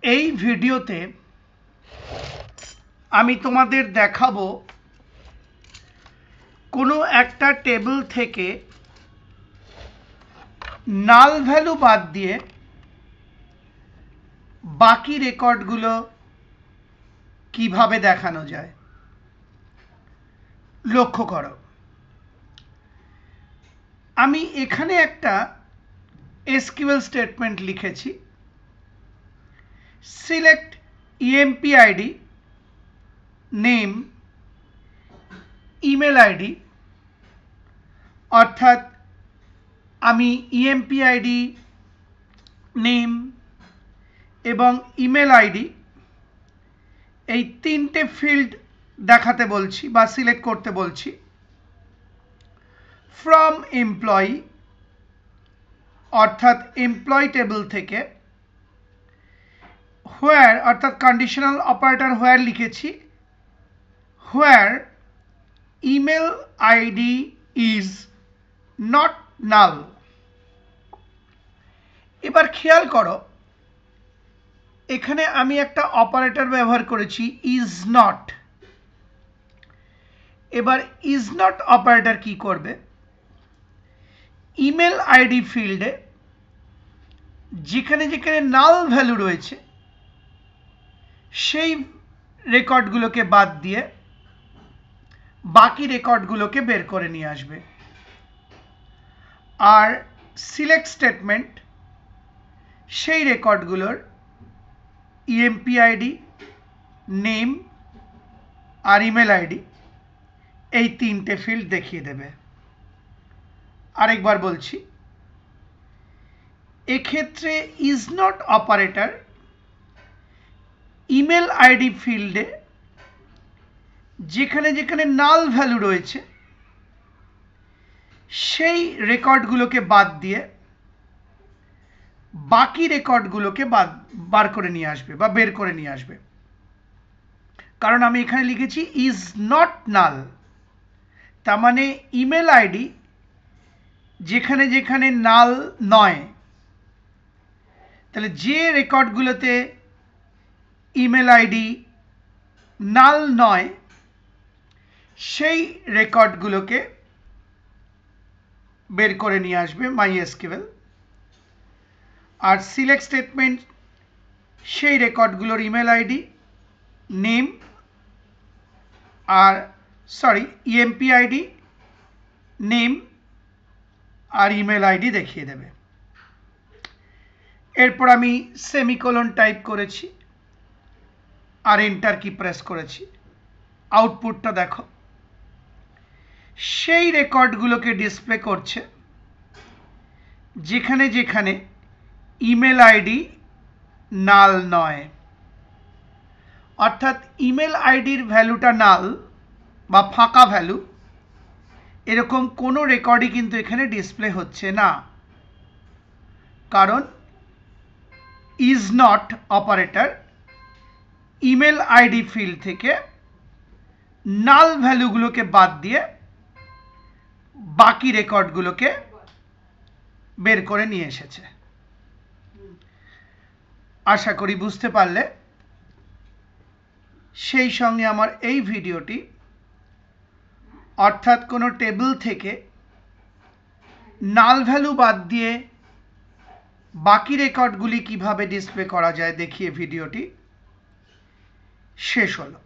এই ভিডিওতে আমি তোমাদের দেখাবো কোনো একটা টেবিল থেকে নাল ভ্যালু বাদ দিয়ে বাকি রেকর্ডগুলো কিভাবে দেখানো যায়। লক্ষ্য করো, আমি এখানে একটা এসকিউএল স্টেটমেন্ট লিখেছি। Select EMP ID, name, email ID, অর্থাৎ আমি ইএমপি-আইডি, নেম এবং ইমেল আইডি এই তিনটে ফিল্ড দেখাতে বলছি বা সিলেক্ট করতে বলছি। ফ্রম এমপ্লয়ি অর্থাৎ এমপ্লয়ি টেবিল থেকে, হোয়ার অর্থাৎ কন্ডিশনাল অপারেটর হোয়ার লিখেছি, where email ID is not null. এবার খেয়াল করো, এখানে আমি একটা অপারেটর ব্যবহার করেছি ইজ নট। এবার ইজ নট অপারেটর কি করবে, ইমেল আইডি ফিল্ডে যেখানে যেখানে নাল ভ্যালু রয়েছে সেই রেকর্ডগুলোকে বাদ দিয়ে বাকি রেকর্ডগুলোকে বের করে নিয়ে আসবে। আর সিলেক্ট স্টেটমেন্ট সেই রেকর্ডগুলোর ইএমপি-আইডি, নেম আর ইমেল আইডি এই তিনটে ফিল্ড দেখিয়ে দেবে। আরেকবার বলছি, এক্ষেত্রে is not operator email ID ফিল্ডে যেখানে যেখানে নাল ভ্যালু রয়েছে সেই রেকর্ডগুলোকে বাদ দিয়ে বাকি রেকর্ডগুলোকে বার করে নিয়ে আসবে বা বের করে নিয়ে আসবে। কারণ আমি এখানে লিখেছি ইজ নট নাল, তার মানে ইমেল আইডি যেখানে যেখানে নাল নয়, তাহলে যে রেকর্ডগুলোতে ইমেল আইডি নাল নয় সেই রেকর্ডগুলোকে বের করে নিয়ে আসবে মাইএসকিউএল। আর সিলেক্ট স্টেটমেন্ট সেই রেকর্ডগুলোর ইমেল আইডি, নেম আর ইএমপি-আইডি, নেম আর ইমেল আইডি দেখিয়ে দেবে। এরপর আমি সেমিকোলন টাইপ করেছি আর এন্টার কি প্রেস করেছি। আউটপুটটা দেখো, সেই রেকর্ডগুলোকে ডিসপ্লে করছে যেখানে যেখানে ইমেল আইডি নাল নয়, অর্থাৎ ইমেল আইডির ভ্যালুটা নাল বা ফাঁকা ভ্যালু এরকম কোনো রেকর্ডই কিন্তু এখানে ডিসপ্লে হচ্ছে না, কারণ is not operator email ID field থেকে নাল ভ্যালুগুলোকে বাদ দিয়ে বাকি রেকর্ডগুলোকে বের করে নিয়ে এসেছে। আশা করি বুঝতে পারলে। সেই সঙ্গে আমার এই ভিডিওটি অর্থাৎ কোনো টেবিল থেকে নাল ভ্যালু বাদ দিয়ে বাকি রেকর্ডগুলি কিভাবে ডিসপ্লে করা যায় দেখিয়ে ভিডিওটি শেষ হলো।